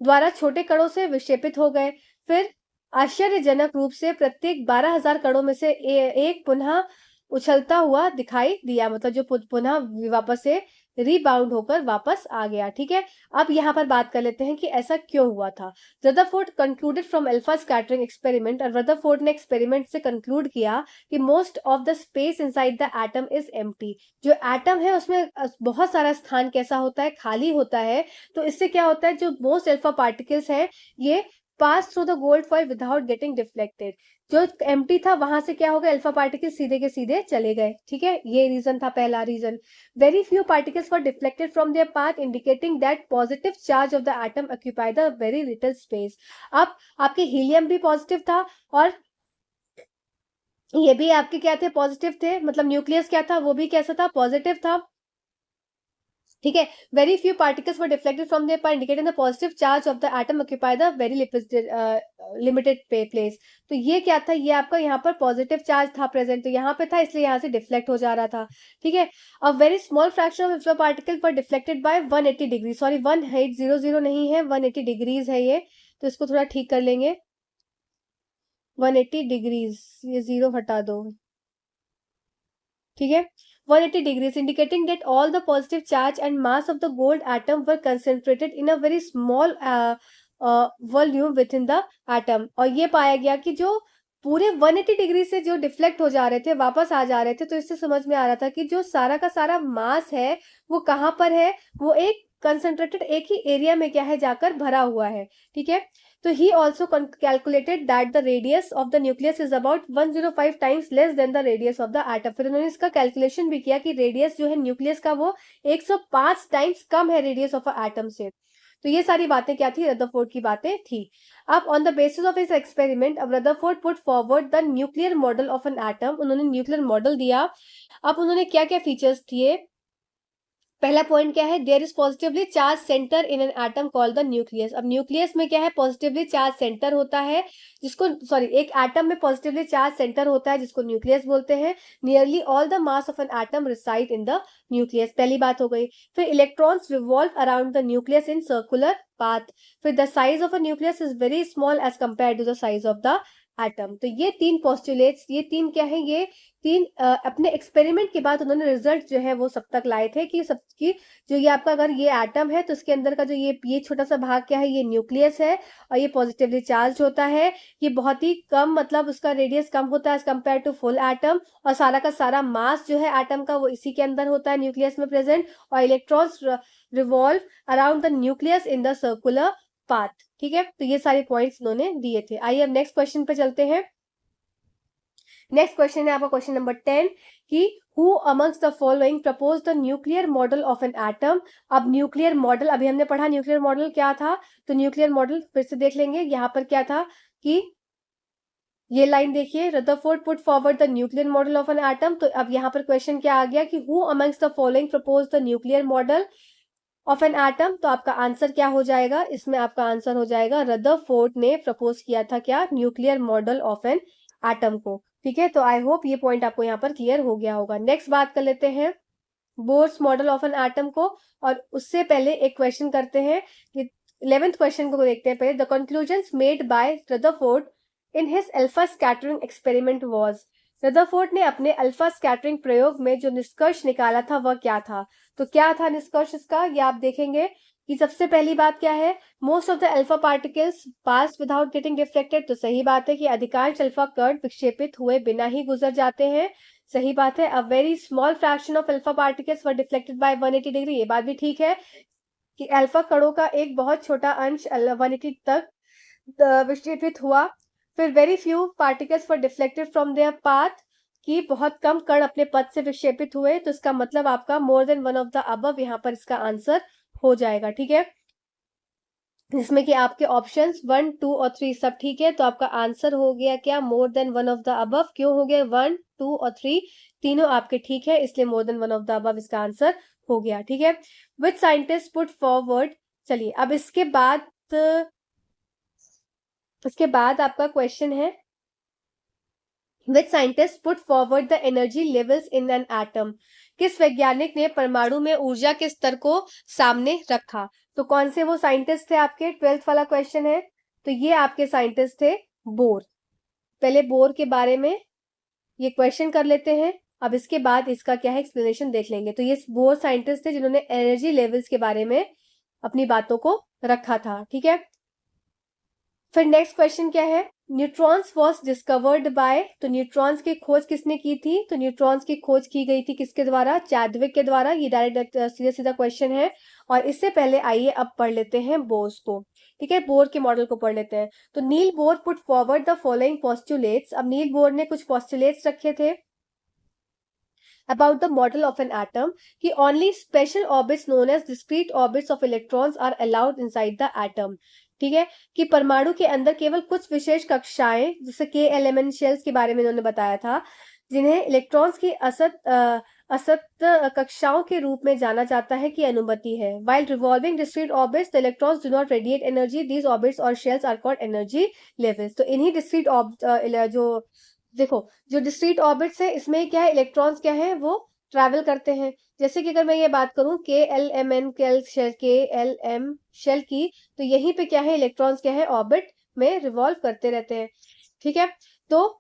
द्वारा छोटे कणों से विक्षेपित हो गए, फिर आश्चर्यजनक रूप से प्रत्येक 12,000 कणों में से एक पुनः उछलता हुआ दिखाई दिया, मतलब जो पुनः वापस से रीबाउंड होकर वापस आ गया। ठीक है, अब यहाँ पर बात कर लेते हैं कि ऐसा क्यों हुआ था। Rutherford concluded from alpha scattering experiment, और रदरफोर्ड ने एक्सपेरिमेंट से कंक्लूड किया कि most of the space inside the atom is empty, जो एटम है उसमें बहुत सारा स्थान कैसा होता है, खाली होता है। तो इससे क्या होता है, जो मोस्ट अल्फा पार्टिकल्स है ये pass through the gold foil without getting deflected, जो एम्प्टी था वहां से क्या हो गया, अल्फा पार्टिकल सीधे के सीधे चले गए। ठीक है, ये रीजन था, पहला रीजन। Very few particles were deflected from their path, indicating that positive charge of the atom occupy the very little space. अब आपके हीलियम भी पॉजिटिव था और ये भी आपके क्या थे, पॉजिटिव थे, मतलब न्यूक्लियस क्या था, वो भी कैसा था, पॉजिटिव था। ठीक है, very few particles were deflected from their path, indicating the positive charge of the atom occupy the very limited place. तो ये क्या था, ये आपका यहाँ पर पॉजिटिव चार्ज था प्रेजेंट, तो यहाँ पे था इसलिए यहाँ से डिफ्लेक्ट हो जा रहा था। ठीक है, a very small fraction of the particle were deflected bye 180 degree, sorry 1800 नहीं है, 180 डिग्रीज है ये, तो इसको थोड़ा ठीक कर लेंगे, 180 डिग्रीज, ये जीरो हटा दो। ठीक है, 180 degrees, indicating that all the positive charge and mass of the gold atom were concentrated in a very small volume within the atom। और ये पाया गया कि जो पूरे 180 डिग्री से जो डिफ्लेक्ट हो जा रहे थे, वापस आ जा रहे थे, तो इससे समझ में आ रहा था कि जो सारा का सारा मास है वो कहाँ पर है, वो एक कंसंट्रेटेड एक ही एरिया में क्या है, जाकर भरा हुआ है। ठीक है, तो he also calculated that the radius of the nucleus is about 105 times less than the radius of the atom। फिर उन्होंने इसका कैलकुलेशन भी किया कि रेडियस जो है न्यूक्लियस का वो 105 टाइम्स कम है रेडियस ऑफ एटम से। तो ये सारी बातें क्या थी, रदरफोर्ड की बातें थी। अब on the basis of his experiment, अब Rutherford put forward the nuclear model of an atom, उन्होंने न्यूक्लियर मॉडल दिया। अब उन्होंने क्या क्या फीचर्स दिए, पहला पॉइंट क्या है, there is positively charge center in an atom called the nucleus. अब न्यूक्लियस में क्या है, पॉजिटिवली चार्ज सेंटर होता है, जिसको सॉरी एक एटम में पॉजिटिवली चार्ज सेंटर होता है जिसको न्यूक्लियस बोलते हैं। Nearly all the mass of an atom reside in the nucleus, पहली बात हो गई। फिर electrons revolve around the nucleus in circular path. फिर the size of a nucleus is very small as compare to the size of the atom. तो ये तीन postulates, ये तीन क्या है, ये तीन अपने एक्सपेरिमेंट के बाद उन्होंने रिजल्ट जो है वो सब तक लाए थे कि सबकी जो ये आपका अगर ये एटम है तो इसके अंदर का जो ये छोटा सा भाग क्या है, ये न्यूक्लियस है और ये पॉजिटिवली चार्ज होता है, ये बहुत ही कम, मतलब उसका रेडियस कम होता है as compare to full atom, और सारा का सारा मास जो है एटम का वो इसी के अंदर होता है, न्यूक्लियस में प्रेजेंट, और electrons revolve around the nucleus in the circular path. ठीक है, तो ये सारे पॉइंट्स उन्होंने दिए थे। आइए अब नेक्स्ट क्वेश्चन पे चलते हैं। नेक्स्ट क्वेश्चन है आपका क्वेश्चन नंबर 10 कि who amongst the following propose the nuclear model of an atom. अब न्यूक्लियर मॉडल, अभी हमने पढ़ा न्यूक्लियर मॉडल क्या था, तो न्यूक्लियर मॉडल फिर से देख लेंगे। यहाँ पर क्या था कि ये लाइन देखिए, Rutherford put forward the nuclear model of an atom. तो अब यहाँ पर क्वेश्चन क्या आ गया कि who amongst the following propose the nuclear model of an atom. तो आपका आंसर क्या हो जाएगा, इसमें आपका आंसर हो जाएगा रदरफोर्ड ने प्रपोज किया था क्या, nuclear model of an atom को। ठीक है, तो आई होप ये पॉइंट आपको यहाँ पर क्लियर हो गया होगा। नेक्स्ट बात कर लेते हैं Bohr's model of an atom को, और उससे पहले एक क्वेश्चन करते हैं कि 11th क्वेश्चन को देखते हैं पहले। The conclusions made by Rutherford in his alpha scattering experiment was. Rutherford ने अपने अल्फा स्कैटरिंग प्रयोग में जो निष्कर्ष निकाला था वह क्या था। तो क्या था निष्कर्ष इसका, ये आप देखेंगे कि सबसे पहली बात क्या है, most of the alpha particles pass without getting reflected. तो सही बात है कि अधिकांश अल्फा कण विक्षेपित हुए बिना ही गुजर जाते हैं, सही बात है। A very small fraction of alpha particles were deflected bye 180 degree, ये बात भी ठीक है कि अल्फा कणों का एक बहुत छोटा अंश 180 तक विक्षेपित हुआ। फिर very few particles were deflected from their path, कि बहुत कम कण अपने पथ से विक्षेपित हुए। तो इसका मतलब आपका मोर than one of the above यहाँ पर इसका आंसर हो जाएगा। ठीक है, जिसमें कि आपके ऑप्शंस 1, 2 और 3 सब ठीक है। तो आपका आंसर हो गया क्या, मोर than one of the above. क्यों हो गया, 1, 2 और 3 तीनों आपके ठीक है, इसलिए मोर than one of the above इसका आंसर हो गया। ठीक है, विच साइंटिस्ट पुट फॉरवर्ड। चलिए अब इसके बाद आपका क्वेश्चन है, which scientist put forward the energy levels in an atom. किस वैज्ञानिक ने परमाणु में ऊर्जा के स्तर को सामने रखा। तो कौन से वो साइंटिस्ट थे आपके, 12th वाला क्वेश्चन है। तो ये आपके साइंटिस्ट थे बोर। पहले बोर के बारे में ये क्वेश्चन कर लेते हैं, अब इसके बाद इसका क्या है एक्सप्लेनेशन देख लेंगे। तो ये बोर साइंटिस्ट थे जिन्होंने एनर्जी लेवल्स के बारे में अपनी बातों को रखा था। ठीक है, फिर नेक्स्ट क्वेश्चन क्या है, न्यूट्रॉन्स वॉज डिस्कवर्ड बाय। तो न्यूट्रॉन्स की खोज किसने की थी, तो न्यूट्रॉन्स की खोज की गई थी किसके द्वारा, चैडविक के द्वारा। ये डायरेक्ट सीधा सीधा क्वेश्चन है। और इससे पहले आइए अब पढ़ लेते हैं बोर्स को। ठीक है, बोर के मॉडल को पढ़ लेते हैं। तो Niels Bohr put forward the following postulates. अब नील बोर ने कुछ पोस्टुलेट्स रखे थे about the model of an atom, कि only special orbits known as discrete orbits of electrons are allowed inside the atom। ठीक है, कि परमाणु के अंदर केवल कुछ विशेष कक्षाएं, जैसे KLMN शेल्स के बारे में उन्होंने बताया था, जिन्हें इलेक्ट्रॉन्स की असत कक्षाओं के रूप में जाना जाता है, की अनुमति है। While revolving discrete orbits, the electrons do not radiate energy. These orbits or shells are called energy levels। तो इन्हीं discrete जो देखो जो डिस्क्रीट ऑर्बिट्स है इसमें क्या है, इलेक्ट्रॉन्स क्या है वो ट्रैवल करते हैं। जैसे कि अगर मैं ये बात करूं KLM शेल की, तो यहीं पे क्या है, इलेक्ट्रॉन्स क्या है ऑर्बिट में रिवॉल्व करते रहते हैं। ठीक है, तो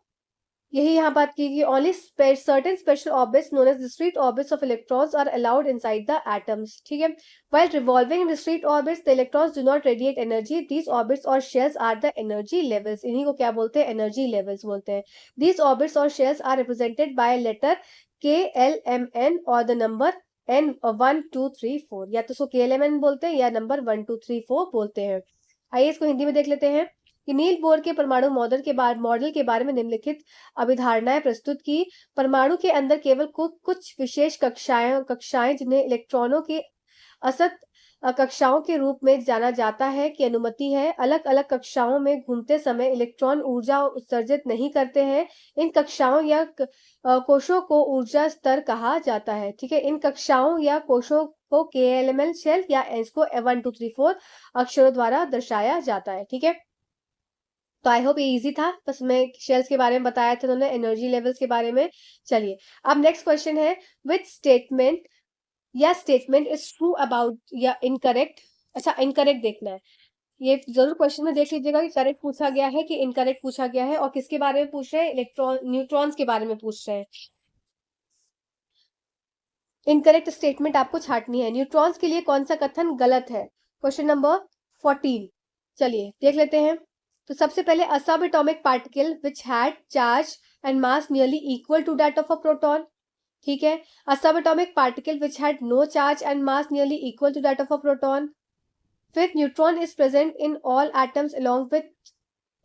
यही यहाँ बात की कि only certain special orbits known as discrete orbits of electrons are allowed inside the atoms. ठीक है, while revolving in discrete orbits the electrons do not radiate energy. These orbits or shells are the energy levels. इन्हीं को क्या बोलते हैं, energy levels बोलते हैं। These orbits or shells are represented by letter KLMN और द नंबर N 1 2 3 4। या तो इसको KLMN बोलते हैं या नंबर 1 2 3 4 बोलते हैं। आइए इसको हिंदी में देख लेते हैं कि नील बोर के परमाणु मॉडल के बारे में निम्नलिखित अभिधारणाएं प्रस्तुत की। परमाणु के अंदर केवल कुछ विशेष कक्षाएं जिन्हें इलेक्ट्रॉनों के असत कक्षाओं के रूप में जाना जाता है की अनुमति है। अलग अलग कक्षाओं में घूमते समय इलेक्ट्रॉन ऊर्जा उत्सर्जित नहीं करते हैं। इन कक्षाओं या कोशों को ऊर्जा स्तर कहा जाता है। ठीक है, इन कक्षाओं या कोशों को KLMN शेल या इसको 1 2 3 4 अक्षरों द्वारा दर्शाया जाता है। ठीक है, तो आई होप ये इजी था, बस मैं शेल्स के बारे में बताया था उन्होंने, एनर्जी लेवल्स के बारे में। चलिए अब नेक्स्ट क्वेश्चन है, which statement is true about या इनकरेक्ट। अच्छा, इनकरेक्ट देखना है, ये जरूर क्वेश्चन में देख लीजिएगा कि करेक्ट पूछा गया है कि इनकरेक्ट पूछा गया है, और किसके बारे में पूछ रहे हैं, न्यूट्रॉन्स के बारे में पूछ रहे हैं। इनकरेक्ट स्टेटमेंट आपको छाटनी है। न्यूट्रॉन्स के लिए कौन सा कथन गलत है, क्वेश्चन नंबर 14। चलिए देख लेते हैं। तो सबसे पहले a sub atomic particle which had charge and mass nearly equal to that of a proton. ठीक है, a sub atomic particle which had no charge and mass nearly equal to that of a proton. फिर neutron is present in all atoms along with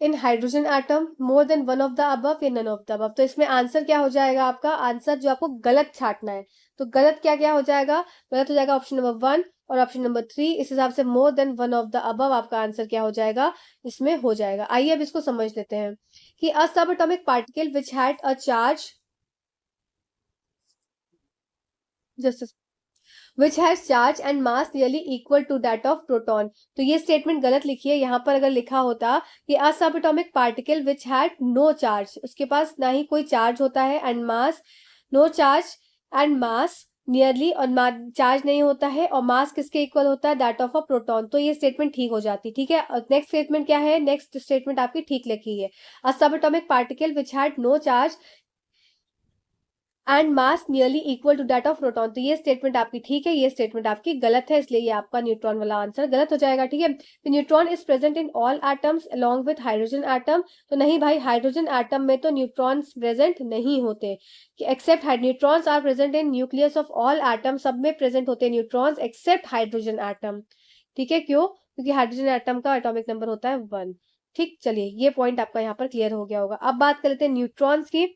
in hydrogen atom more than one of the above या none of the above. तो इसमें answer क्या हो जाएगा आपका, answer जो आपको गलत छांटना है, तो गलत क्या क्या हो जाएगा, गलत हो जाएगा ऑप्शन नंबर 1 और ऑप्शन नंबर 3। इस हिसाब से मोर than one of the above आपका आंसर क्या हो जाएगा, इसमें हो जाएगा। आइए अब इसको समझ लेते हैं कि अ sub atomic particle which had a charge just which has charge and mass nearly equal to that of proton। तो ये स्टेटमेंट गलत लिखी है, यहाँ पर अगर लिखा होता कि a subatomic particle which had no charge, उसके पास ना ही कोई चार्ज होता है, and mass no charge and mass nearly, और चार्ज नहीं होता है, और मास किसके इक्वल होता है, दैट ऑफ अ प्रोटॉन, तो ये स्टेटमेंट ठीक हो जाती। ठीक है, नेक्स्ट स्टेटमेंट क्या है, नेक्स्ट स्टेटमेंट आपकी ठीक लिखी है, a subatomic particle which had no charge and mass nearly equal to that of proton. तो ये स्टेटमेंट आपकी ठीक है, ये स्टेटमेंट आपकी गलत है, इसलिए ये आपका न्यूट्रॉन वाला आंसर गलत हो जाएगा। ठीक है, तो neutron is present in all atoms along with hydrogen atom. तो नहीं भाई, हाइड्रोजन एटम में तो न्यूट्रॉन्स प्रेजेंट नहीं होते, except neutrons are present in nucleus of all atom, सब में प्रेजेंट होते हैं न्यूट्रॉन्स एक्सेप्ट हाइड्रोजन एटम। ठीक है, क्यों, क्योंकि हाइड्रोजन एटम का एटॉमिक नंबर होता है 1। ठीक, चलिए ये पॉइंट आपका यहाँ पर क्लियर हो गया होगा। अब बात कर लेते हैं न्यूट्रॉन्स की।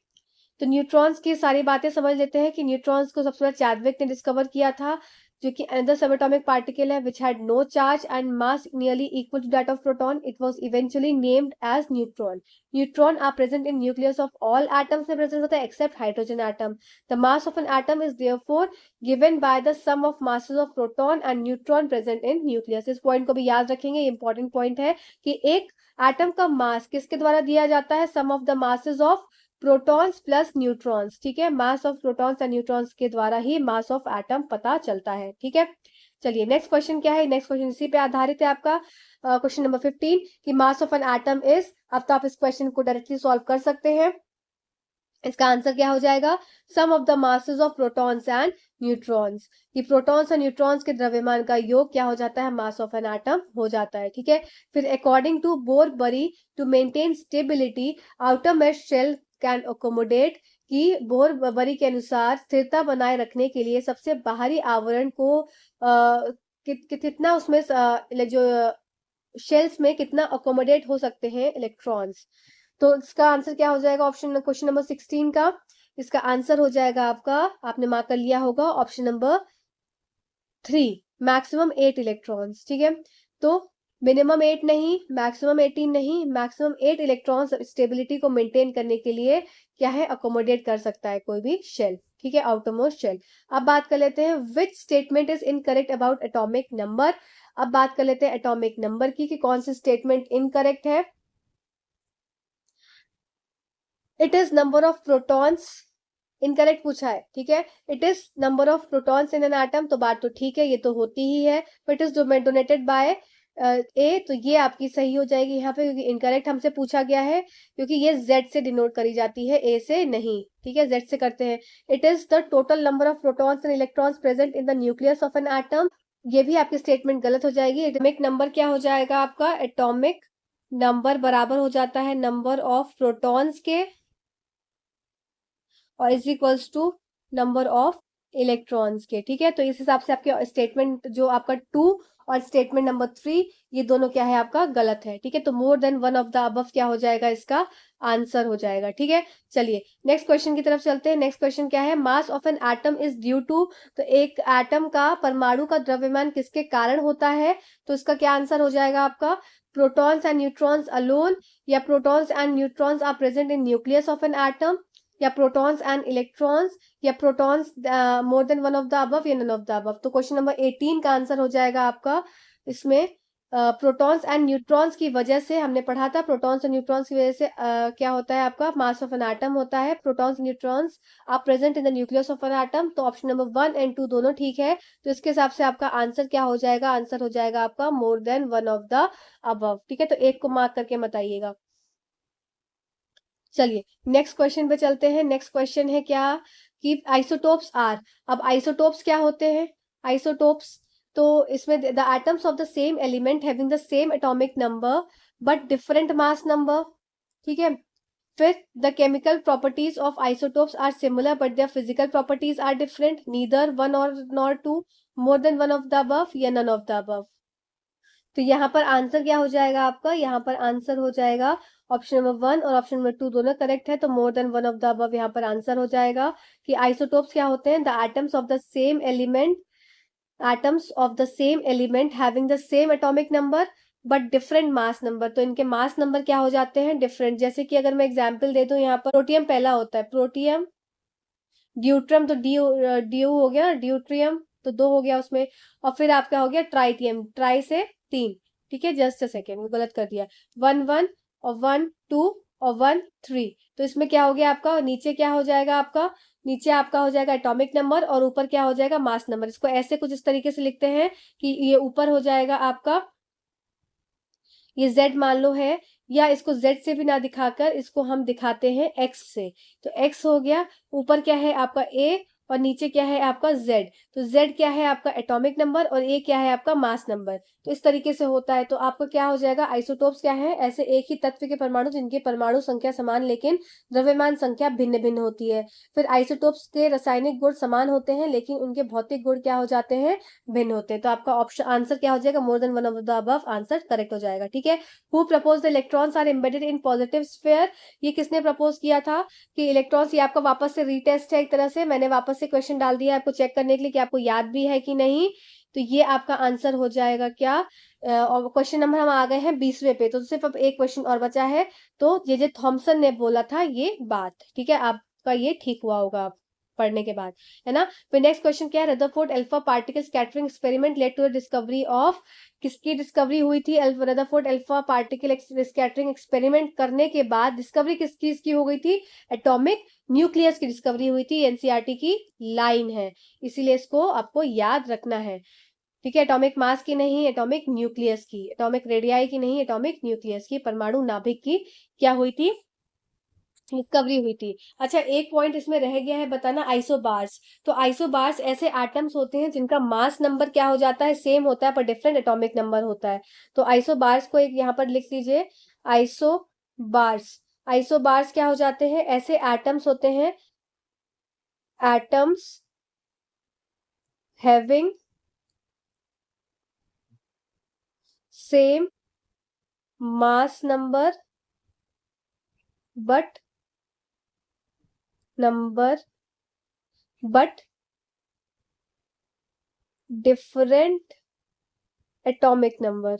तो न्यूट्रॉन्स की सारी बातें समझ लेते हैं कि न्यूट्रॉन्स को सबसे पहले चैडविक ने डिस्कवर किया था, जो कि अनदर सबएटॉमिक पार्टिकल है which had no charge and mass nearly equal to that of proton. It was eventually named as neutron. Neutron are present in nucleus of all atoms में present होता है except hydrogen atom. The mass of an atom is therefore given by the sum of masses of proton and neutron present in nucleus. इस point को भी याद रखेंगे, ये important point है कि एक एटम का मास किसके द्वारा दिया जाता है, sum of the masses of protons plus neutrons. ठीक है, mass of protons and neutrons के द्वारा ही मास ऑफ एटम पता चलता है। ठीक है, चलिए नेक्स्ट क्वेश्चन क्या है, नेक्स्ट क्वेश्चन इसी पे आधारित है आपका, क्वेश्चन नंबर 15 कि मास ऑफ एन एटम इज। अब तो आप इस क्वेश्चन को डायरेक्टली सॉल्व कर सकते हैं। इसका आंसर क्या हो जाएगा, sum of the masses of protons and neutrons. कि प्रोटॉन्स और न्यूट्रॉन्स के द्रव्यमान का योग क्या हो जाता है, मास ऑफ एन एटम हो जाता है। ठीक है, फिर according to Bohr Bury to maintain stability outer mesh shell can accommodate, कि बोर बरी के अनुसार स्थिरता बनाए रखने के लिए सबसे बाहरी आवरण को कितना उसमें जो शेल्स में कितना अकोमोडेट हो सकते हैं इलेक्ट्रॉन्स। तो इसका आंसर क्या हो जाएगा, ऑप्शन क्वेश्चन नंबर 16 का इसका आंसर हो जाएगा आपका, आपने मार्क कर लिया होगा, ऑप्शन नंबर 3, मैक्सिमम 8 इलेक्ट्रॉन्स। ठीक है, तो मिनिमम 8 नहीं, मैक्सिमम 18 नहीं, मैक्सिमम 8 इलेक्ट्रॉन्स स्टेबिलिटी को मेंटेन करने के लिए क्या है, अकोमोडेट कर सकता है कोई भी शेल। ठीक है, आउटरमोस्ट शेल। अब बात कर लेते हैं which statement is incorrect about atomic number. अब बात कर लेते हैं एटॉमिक नंबर की कि कौन सी स्टेटमेंट इनकरेक्ट है। It is number of protons, incorrect पूछा है। ठीक है, it is number of protons in an atom, तो बात तो ठीक है, ये तो होती ही है। बट इज डोनेटेड बाय ए, तो ये आपकी सही हो जाएगी यहाँ पे, क्योंकि इनकरेक्ट हमसे पूछा गया है, क्योंकि ये जेड से डिनोट करी जाती है, ए से नहीं। ठीक है, जेड से करते हैं। It is the total number of protons and electrons present in the nucleus of an atom. ये भी आपकी स्टेटमेंट गलत हो जाएगी। एटॉमिक नंबर क्या हो जाएगा आपका, एटॉमिक नंबर बराबर हो जाता है नंबर ऑफ प्रोटॉन्स के, और is equals to number of electrons के। ठीक है, तो इस हिसाब से आपके स्टेटमेंट जो आपका 2 और स्टेटमेंट नंबर 3, ये दोनों क्या है आपका गलत है। ठीक है, तो मोर than one of the above क्या हो जाएगा, इसका आंसर हो जाएगा। ठीक है, चलिए नेक्स्ट क्वेश्चन की तरफ चलते हैं। नेक्स्ट क्वेश्चन क्या है, mass of an atom is due to. तो एक एटम का, परमाणु का द्रव्यमान किसके कारण होता है, तो इसका क्या आंसर हो जाएगा आपका, प्रोटॉन्स एंड न्यूट्रॉन्स अलोन, या protons and neutrons are present in nucleus of an atom, या प्रोटॉन्स एंड इलेक्ट्रॉन्स, या protons more than one of the above, या नन ऑफ द अबव। तो क्वेश्चन नंबर 18 का answer हो जाएगा आपका इसमें प्रोटॉन्स एंड न्यूट्रॉन्स की वजह से, हमने पढ़ा था प्रोटॉन्स और न्यूट्रॉन्स की वजह से क्या होता है आपका, मास ऑफ एन एटम होता है। Protons neutrons are present in the nucleus of an atom, तो ऑप्शन नंबर 1 एंड 2 दोनों ठीक है। तो इसके हिसाब से आपका आंसर क्या हो जाएगा, आंसर हो जाएगा आपका मोर than one of the above. ठीक है, तो एक को मार्क करके बताइएगा। चलिए नेक्स्ट क्वेश्चन पे चलते हैं। नेक्स्ट क्वेश्चन है क्या, कि आइसोटोप्स आर। अब आइसोटोप्स क्या होते हैं, आइसोटोप्स, तो इसमें the atoms of the same element having the same atomic number but different mass number. ठीक है, फिर the chemical properties of isotopes are similar but their physical properties are different, neither one और nor two, more than one of the above, या none of the above. तो यहाँ पर answer क्या हो जाएगा आपका, यहाँ पर आंसर हो जाएगा ऑप्शन नंबर 1 और ऑप्शन नंबर 2 दोनों करेक्ट है, तो मोर than one of the above यहाँ पर आंसर हो जाएगा। कि आइसोटोप्स क्या होते हैं, the atoms of the same element, atoms of the same element having the same atomic number but different mass number। तो इनके मास नंबर क्या हो जाते हैं, डिफरेंट। जैसे कि अगर मैं एग्जांपल दे दूं, यहाँ पर प्रोटियम पहला होता है, प्रोटियम, ड्यूट्रम तो ड्यू हो गया, ड्यूट्रियम तो 2 हो गया उसमें, और फिर आपका हो गया ट्राइटियम, ट्राई से 3। ठीक है, जस्ट अ सेकेंड, गलत कर दिया, 1 1 और 1 2 और 1 3। तो इसमें क्या हो गया आपका, नीचे क्या हो जाएगा आपका, नीचे आपका हो जाएगा एटॉमिक नंबर और ऊपर क्या हो जाएगा, मास नंबर। इसको ऐसे कुछ इस तरीके से लिखते हैं कि ये ऊपर हो जाएगा आपका, ये Z मान लो है, या इसको Z से भी ना दिखाकर इसको हम दिखाते हैं X से। तो X हो गया, ऊपर क्या है आपका A और नीचे क्या है आपका Z। तो Z क्या है आपका एटॉमिक नंबर और A क्या है आपका मास नंबर। तो इस तरीके से होता है। तो आपका क्या हो जाएगा, आइसोटोप्स क्या है, ऐसे एक ही तत्व के परमाणु जिनकी परमाणु संख्या समान लेकिन द्रव्यमान संख्या भिन्न भिन्न होती है। फिर आइसोटोप्स के रासायनिक गुण समान होते हैं लेकिन उनके भौतिक गुण क्या हो जाते हैं, भिन्न होते हैं। तो आपका ऑप्शन आंसर क्या हो जाएगा, more than one of the above answer correct हो जाएगा। ठीक है, who propose the electrons are embedded in positive sphere, ये किसने प्रपोज किया था कि इलेक्ट्रॉन्स, ये आपका वापस से रीटेस्ट है, एक तरह से मैंने वापस से क्वेश्चन डाल दिया है आपको चेक करने के लिए कि आपको याद भी है कि नहीं। तो ये आपका आंसर हो जाएगा क्या, और क्वेश्चन नंबर हम आ गए हैं 20वें पे, तो सिर्फ अब एक क्वेश्चन और बचा है। तो जे थॉमसन ने बोला था ये बात, ठीक है, आपका ये ठीक हुआ होगा पढ़ने के बाद, है ना। फिर नेक्स्ट क्वेश्चन क्या है, Rutherford alpha particle scattering experiment led to the discovery of, किसकी डिस्कवरी हुई थी, Rutherford alpha particle scattering experiment करने के बाद डिस्कवरी किस चीज की हो गई थी, एटॉमिक न्यूक्लियस की डिस्कवरी हुई थी। एनसीईआरटी की लाइन है, इसीलिए इसको आपको याद रखना है। ठीक है, एटॉमिक मास की नहीं, एटॉमिक न्यूक्लियस की, एटॉमिक रेडियाई की नहीं, एटॉमिक न्यूक्लियस की, परमाणु नाभिक की क्या हुई थी, डिस्कवरी हुई थी। अच्छा, एक पॉइंट इसमें रह गया है बताना, आइसोबार्स। तो आइसोबार्स ऐसे एटम्स होते हैं जिनका मास नंबर क्या हो जाता है, सेम होता है पर डिफरेंट एटॉमिक नंबर होता है। तो आइसोबार्स को एक यहाँ पर लिख लीजिए, आइसोबार्स। आइसोबार्स क्या हो जाते हैं, ऐसे एटम्स होते हैं, atoms having same mass number but different atomic number.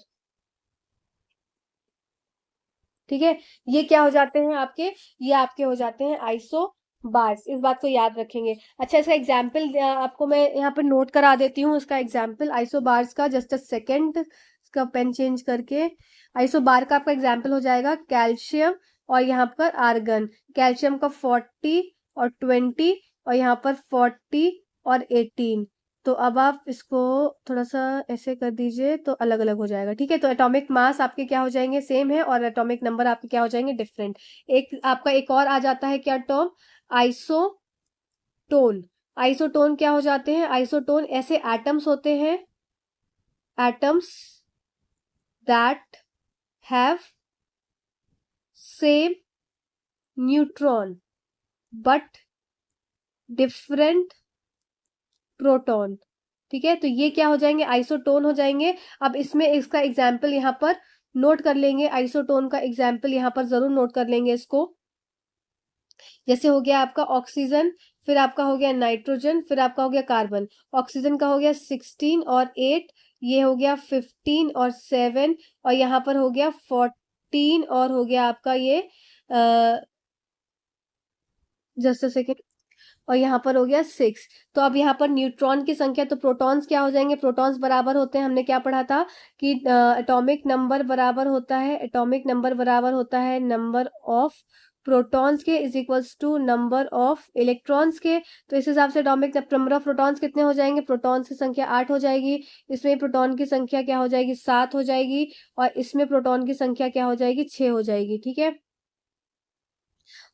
ठीक है, ये क्या हो जाते हैं आपके, ये आपके हो जाते हैं आइसो बार्स, इस बात को याद रखेंगे। अच्छा, इसका एग्जाम्पल आपको मैं यहाँ पर नोट करा देती हूँ, इसका एग्जाम्पल आइसो बार्स का, जस्ट अ सेकेंड, इसका पेन चेंज करके। आइसो बार का आपका एग्जाम्पल हो जाएगा कैल्शियम और यहाँ पर आर्गन। कैल्शियम का 40 और 20 और यहाँ पर 40 और 18। तो अब आप इसको थोड़ा सा ऐसे कर दीजिए तो अलग अलग हो जाएगा। ठीक है, तो एटॉमिक मास आपके क्या हो जाएंगे, सेम है, और एटॉमिक नंबर आपके क्या हो जाएंगे, डिफरेंट। एक आपका एक और आ जाता है क्या टर्म, आइसोटोन। आइसोटोन क्या हो जाते हैं, आइसोटोन ऐसे एटम्स होते हैं, atoms that have same neutron but different proton. ठीक है, तो ये क्या हो जाएंगे, आइसोटोन हो जाएंगे। अब इसमें इसका एग्जाम्पल यहाँ पर नोट कर लेंगे, आइसोटोन का एग्जाम्पल यहाँ पर जरूर नोट कर लेंगे इसको। जैसे हो गया आपका ऑक्सीजन, फिर आपका हो गया नाइट्रोजन, फिर आपका हो गया कार्बन। ऑक्सीजन का हो गया 16 और 8, ये हो गया 15 और 7, और यहाँ पर हो गया 14 और हो गया आपका ये जस्ट सेकेंड, और यहाँ पर हो गया 6। तो अब यहाँ पर न्यूट्रॉन की संख्या, तो प्रोटॉन्स क्या हो जाएंगे, प्रोटॉन्स बराबर होते हैं, हमने क्या पढ़ा था कि एटॉमिक नंबर बराबर होता है, एटॉमिक नंबर बराबर होता है नंबर ऑफ प्रोटॉन्स के is equals to number of electrons के। तो इस हिसाब से एटॉमिक नंबर ऑफ प्रोटॉन्स कितने हो जाएंगे, प्रोटॉन्स की संख्या 8 हो जाएगी, इसमें प्रोटॉन की संख्या क्या हो जाएगी, 7 हो जाएगी, और इसमें प्रोटॉन की संख्या क्या हो जाएगी, 6 हो जाएगी। ठीक है,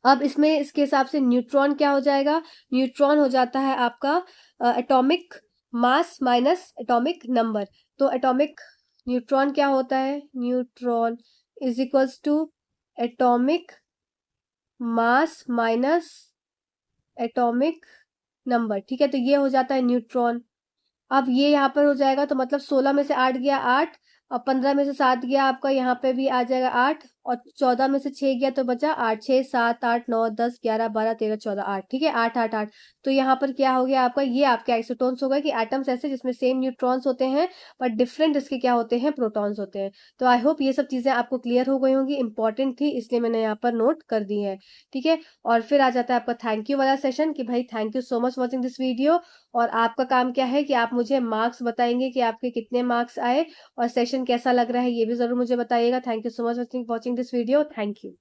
अब इसमें इसके हिसाब से न्यूट्रॉन क्या हो जाएगा, न्यूट्रॉन हो जाता है आपका atomic mass minus atomic number. तो एटॉमिक न्यूट्रॉन क्या होता है, neutron is equals to atomic mass minus atomic number. ठीक है, तो ये हो जाता है न्यूट्रॉन। अब ये यहाँ पर हो जाएगा, तो मतलब 16 में से 8 गया 8, और 15 में से 7 गया आपका, यहाँ पे भी आ जाएगा 8, और 14 में से 6 गया तो बचा 8, 6, 7, 8, 9, 10, 11, 12, 13, 14, 8, ठीक है, 8, 8, 8। तो यहाँ पर क्या हो गया आपका, ये आपके आइसोटोन्स हो गए कि एटम्स ऐसे जिसमें सेम न्यूट्रॉन्स होते हैं बट डिफरेंट इसके क्या होते हैं, प्रोटॉन्स होते हैं। तो आई होप ये सब चीजें आपको क्लियर हो गई होंगी, इंपॉर्टेंट थी इसलिए मैंने यहाँ पर नोट कर दी है, ठीक है। और फिर आ जाता है आपका थैंक यू वाला सेशन कि भाई thank you so much watching this video. और आपका काम क्या है कि आप मुझे मार्क्स बताएंगे कि आपके कितने मार्क्स आए और सेशन कैसा लग रहा है, ये भी जरूर मुझे बताइएगा। Thank you so much watching this video, thank you.